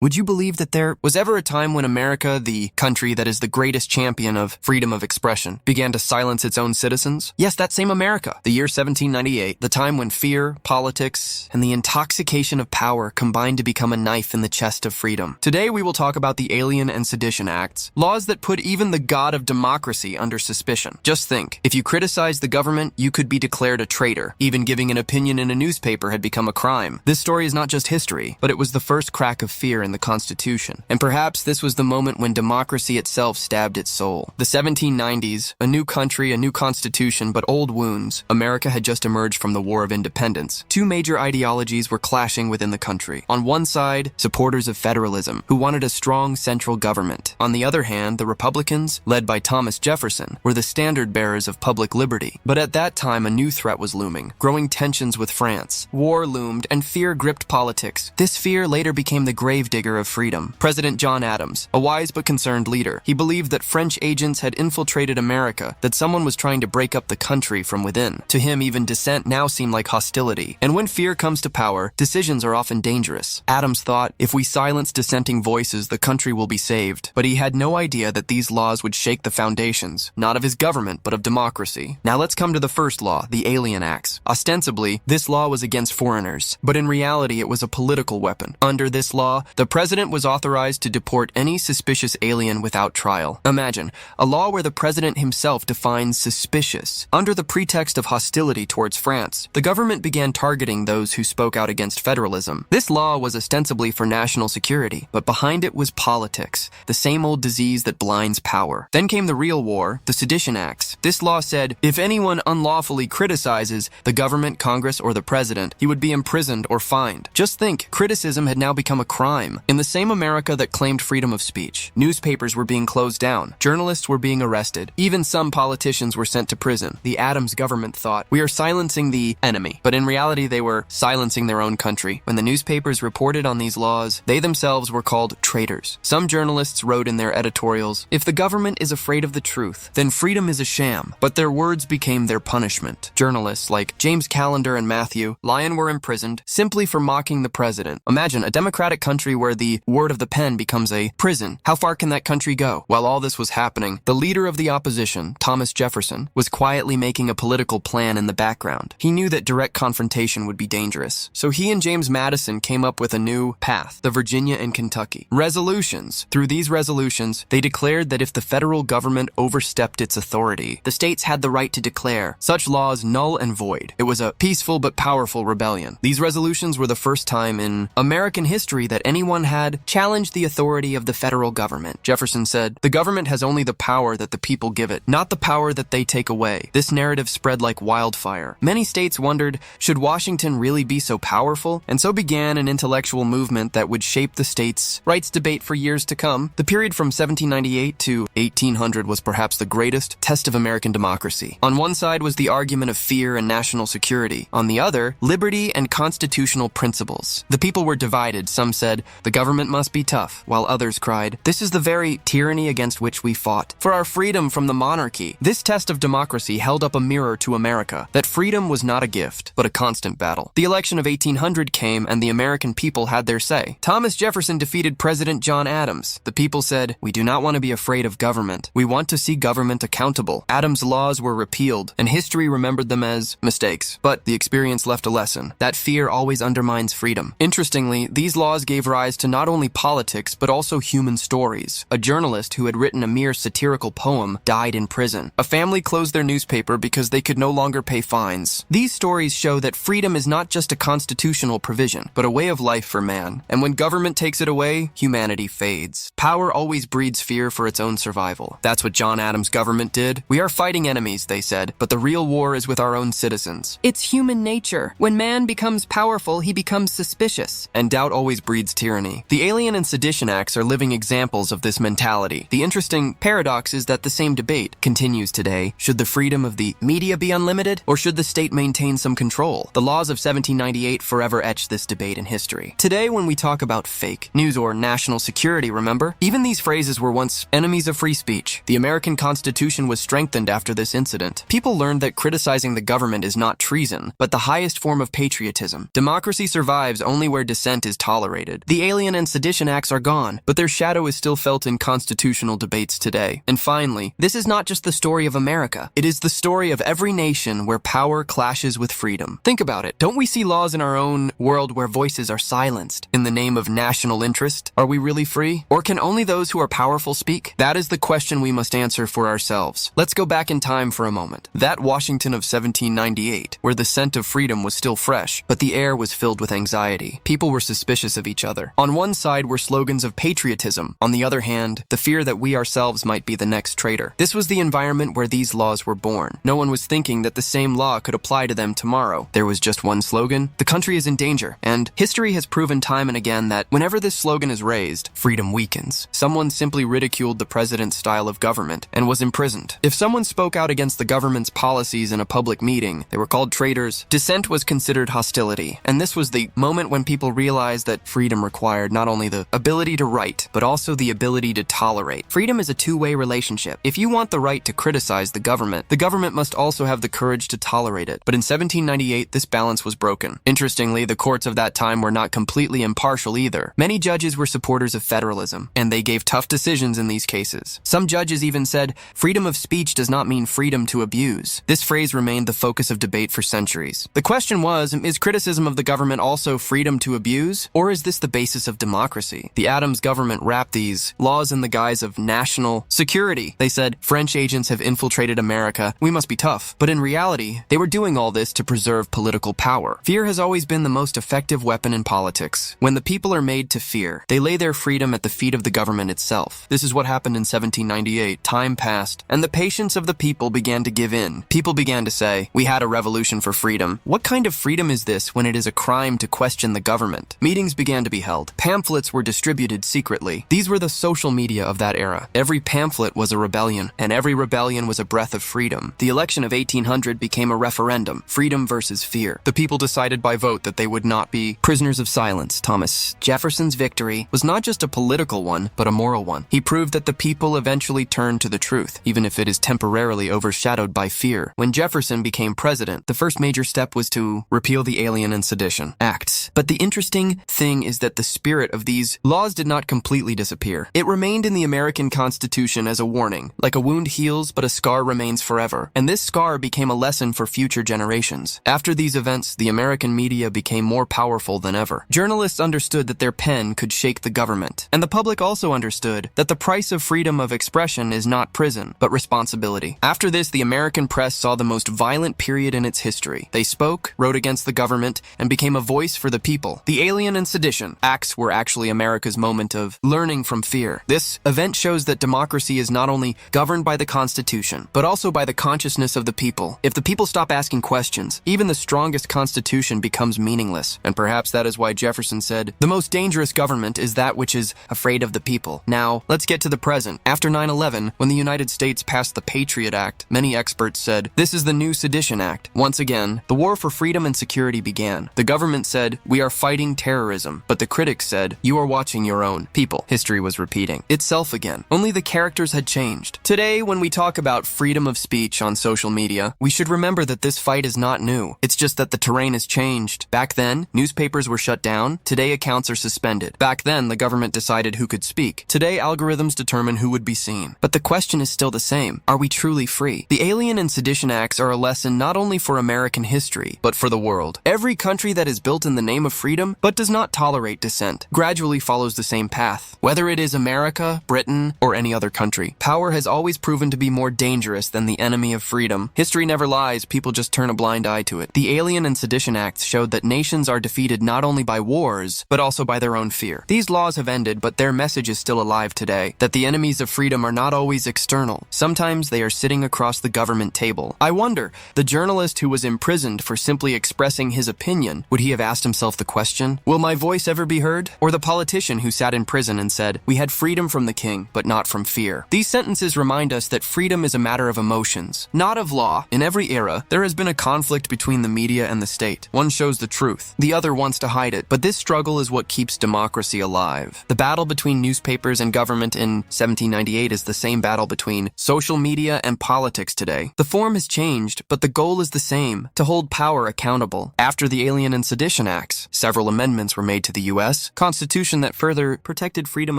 Would you believe that there was ever a time when America, the country that is the greatest champion of freedom of expression, began to silence its own citizens? Yes, that same America. The year 1798, the time when fear, politics, and the intoxication of power combined to become a knife in the chest of freedom. Today we will talk about the Alien and Sedition Acts, laws that put even the god of democracy under suspicion. Just think, if you criticized the government, you could be declared a traitor. Even giving an opinion in a newspaper had become a crime. This story is not just history, but it was the first crack of fear in the Constitution. And perhaps this was the moment when democracy itself stabbed its soul. The 1790s, a new country, a new constitution, but old wounds. America had just emerged from the War of Independence. Two major ideologies were clashing within the country. On one side, supporters of federalism, who wanted a strong central government. On the other hand, the Republicans, led by Thomas Jefferson, were the standard bearers of public liberty. But at that time, a new threat was looming, growing tensions with France. War loomed, and fear gripped politics. This fear later became the gravedigger of freedom. President John Adams, a wise but concerned leader, he believed that French agents had infiltrated America, that someone was trying to break up the country from within. To him, even dissent now seemed like hostility. And when fear comes to power, decisions are often dangerous. Adams thought, if we silence dissenting voices, the country will be saved. But he had no idea that these laws would shake the foundations, not of his government, but of democracy. Now let's come to the first law, the Alien Acts. Ostensibly, this law was against foreigners, but in reality it was a political weapon. Under this law, the president was authorized to deport any suspicious alien without trial. Imagine, a law where the president himself defines suspicious. Under the pretext of hostility towards France, the government began targeting those who spoke out against federalism. This law was ostensibly for national security, but behind it was politics, the same old disease that blinds power. Then came the real war, the Sedition Acts. This law said, if anyone unlawfully criticizes the government, Congress, or the president, he would be imprisoned or fined. Just think, criticism had now become a crime. In the same America that claimed freedom of speech, newspapers were being closed down, journalists were being arrested, even some politicians were sent to prison. The Adams government thought, we are silencing the enemy, but in reality they were silencing their own country. When the newspapers reported on these laws, they themselves were called traitors. Some journalists wrote in their editorials, if the government is afraid of the truth, then freedom is a sham, but their words became their punishment. Journalists like James Callender and Matthew Lyon were imprisoned simply for mocking the president. Imagine a democratic country where the word of the pen becomes a prison. How far can that country go? While all this was happening, the leader of the opposition, Thomas Jefferson, was quietly making a political plan in the background. He knew that direct confrontation would be dangerous. So he and James Madison came up with a new path, the Virginia and Kentucky resolutions. Through these resolutions, they declared that if the federal government overstepped its authority, the states had the right to declare such laws null and void. It was a peaceful but powerful rebellion. These resolutions were the first time in American history that anyone had challenged the authority of the federal government. Jefferson said, the government has only the power that the people give it, not the power that they take away. This narrative spread like wildfire. Many states wondered, should Washington really be so powerful? And so began an intellectual movement that would shape the states' rights debate for years to come. The period from 1798 to 1800 was perhaps the greatest test of American democracy. On one side was the argument of fear and national security. On the other, liberty and constitutional principles. The people were divided. Some said, the government must be tough, while others cried, this is the very tyranny against which we fought. For our freedom from the monarchy. This test of democracy held up a mirror to America, that freedom was not a gift, but a constant battle. The election of 1800 came, and the American people had their say. Thomas Jefferson defeated President John Adams. The people said, we do not want to be afraid of government. We want to see government accountable. Adams' laws were repealed, and history remembered them as mistakes. But the experience left a lesson, that fear always undermines freedom. Interestingly, these laws gave rise to not only politics, but also human stories. A journalist who had written a mere satirical poem died in prison. A family closed their newspaper because they could no longer pay fines. These stories show that freedom is not just a constitutional provision, but a way of life for man. And when government takes it away, humanity fades. Power always breeds fear for its own survival. That's what John Adams' government did. We are fighting enemies, they said, but the real war is with our own citizens. It's human nature. When man becomes powerful, he becomes suspicious. And doubt always breeds tyranny. The Alien and Sedition Acts are living examples of this mentality. The interesting paradox is that the same debate continues today. Should the freedom of the media be unlimited, or should the state maintain some control? The laws of 1798 forever etched this debate in history. Today, when we talk about fake news or national security, remember? Even these phrases were once enemies of free speech. The American Constitution was strengthened after this incident. People learned that criticizing the government is not treason, but the highest form of patriotism. Democracy survives only where dissent is tolerated. The Alien and Sedition Acts are gone, but their shadow is still felt in constitutional debates today. And finally, this is not just the story of America. It is the story of every nation where power clashes with freedom. Think about it. Don't we see laws in our own world where voices are silenced in the name of national interest? Are we really free? Or can only those who are powerful speak? That is the question we must answer for ourselves. Let's go back in time for a moment. That Washington of 1798, where the scent of freedom was still fresh, but the air was filled with anxiety. People were suspicious of each other. On one side were slogans of patriotism. On the other hand, the fear that we ourselves might be the next traitor. This was the environment where these laws were born. No one was thinking that the same law could apply to them tomorrow. There was just one slogan: the country is in danger. And history has proven time and again that whenever this slogan is raised, freedom weakens. Someone simply ridiculed the president's style of government and was imprisoned. If someone spoke out against the government's policies in a public meeting, they were called traitors. Dissent was considered hostility. And this was the moment when people realized that freedom required not only the ability to write, but also the ability to tolerate. Freedom is a two-way relationship. If you want the right to criticize the government must also have the courage to tolerate it. But in 1798, this balance was broken. Interestingly, the courts of that time were not completely impartial either. Many judges were supporters of federalism, and they gave tough decisions in these cases. Some judges even said, freedom of speech does not mean freedom to abuse. This phrase remained the focus of debate for centuries. The question was, is criticism of the government also freedom to abuse, or is this the basis of democracy? The Adams government wrapped these laws in the guise of national security. They said, French agents have infiltrated America, we must be tough. But in reality, they were doing all this to preserve political power. Fear has always been the most effective weapon in politics. When the people are made to fear, they lay their freedom at the feet of the government itself. This is what happened in 1798. Time passed, and the patience of the people began to give in. People began to say, we had a revolution for freedom. What kind of freedom is this when it is a crime to question the government? Meetings began to be held. Pamphlets were distributed secretly. These were the social media of that era. Every pamphlet was a rebellion, and every rebellion was a breath of freedom. The election of 1800 became a referendum, freedom versus fear. The people decided by vote that they would not be prisoners of silence. Thomas Jefferson's victory was not just a political one, but a moral one. He proved that the people eventually turned to the truth, even if it is temporarily overshadowed by fear. When Jefferson became president, the first major step was to repeal the Alien and Sedition Acts. But the interesting thing is that the spirit of these laws did not completely disappear. It remained in the American Constitution as a warning. Like a wound heals, but a scar remains forever. And this scar became a lesson for future generations. After these events, the American media became more powerful than ever. Journalists understood that their pen could shake the government. And the public also understood that the price of freedom of expression is not prison, but responsibility. After this, the American press saw the most violent period in its history. They spoke, wrote against the government, and became a voice for the people. The Alien and Sedition Acts were actually America's moment of learning from fear. This event shows that democracy is not only governed by the Constitution, but also by the consciousness of the people. If the people stop asking questions, even the strongest constitution becomes meaningless. And perhaps that is why Jefferson said, the most dangerous government is that which is afraid of the people. Now, let's get to the present. After 9/11, when the United States passed the Patriot Act, many experts said, this is the new Sedition Act. Once again, the war for freedom and security began. The government said, we are fighting terrorism. But the critics said, you are watching your own people. History was repeating itself again. Only the characters had changed. Today, when we talk about freedom of speech on social media, we should remember that this fight is not new. It's just that the terrain has changed. Back then, newspapers were shut down. Today, accounts are suspended. Back then, the government decided who could speak. Today, algorithms determine who would be seen. But the question is still the same. Are we truly free? The Alien and Sedition Acts are a lesson not only for American history, but for the world. Every country that is built in the name of freedom, but does not tolerate dissent, gradually follows the same path. Whether it is America, Britain, or any other country, power has always proven to be more dangerous than the enemy of freedom. History never lies, people just turn a blind eye to it. The Alien and Sedition Acts showed that nations are defeated not only by wars, but also by their own fear. These laws have ended, but their message is still alive today, that the enemies of freedom are not always external. Sometimes they are sitting across the government table. I wonder, the journalist who was imprisoned for simply expressing his opinion, would he have asked himself the question, will my voice ever be heard? Or the politician who sat in prison and said, we had freedom from the king, but not from fear. These sentences remind us that freedom is a matter of emotions, not of law. In every era, there has been a conflict between the media and the state. One shows the truth, the other wants to hide it, but this struggle is what keeps democracy alive. The battle between newspapers and government in 1798 is the same battle between social media and politics today. The form has changed, but the goal is the same, to hold power accountable. After the Alien and Sedition Acts, several amendments were made to the U.S. U.S. Constitution that further protected freedom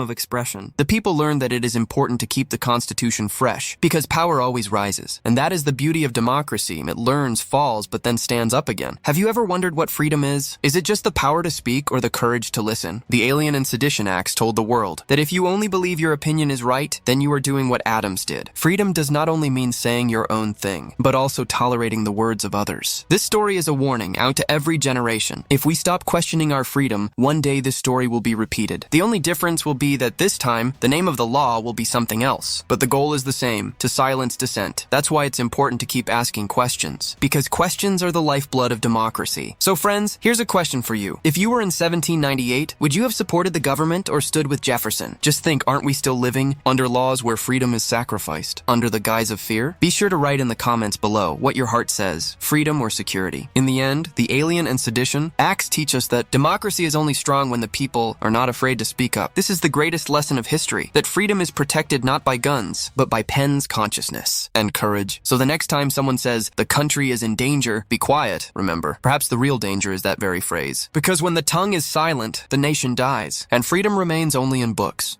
of expression. The people learned that it is important to keep the Constitution fresh, because power always rises. And that is the beauty of democracy. It learns, falls, but then stands up again. Have you ever wondered what freedom is? Is it just the power to speak or the courage to listen? The Alien and Sedition Acts told the world that if you only believe your opinion is right, then you are doing what Adams did. Freedom does not only mean saying your own thing, but also tolerating the words of others. This story is a warning out to every generation. If we stop questioning our freedom, one day this story will be repeated. The only difference will be that this time, the name of the law will be something else. But the goal is the same, to silence dissent. That's why it's important to keep asking questions, because questions are the lifeblood of democracy. So friends, here's a question for you. If you were in 1798, would you have supported the government or stood with Jefferson? Just think, aren't we still living under laws where freedom is sacrificed, under the guise of fear? Be sure to write in the comments below what your heart says, freedom or security. In the end, the Alien and Sedition Acts teach us that democracy is only strong when the people are not afraid to speak up. This is the greatest lesson of history, that freedom is protected not by guns, but by pen's consciousness and courage. So the next time someone says, the country is in danger, be quiet, remember. Perhaps the real danger is that very phrase. Because when the tongue is silent, the nation dies, and freedom remains only in books.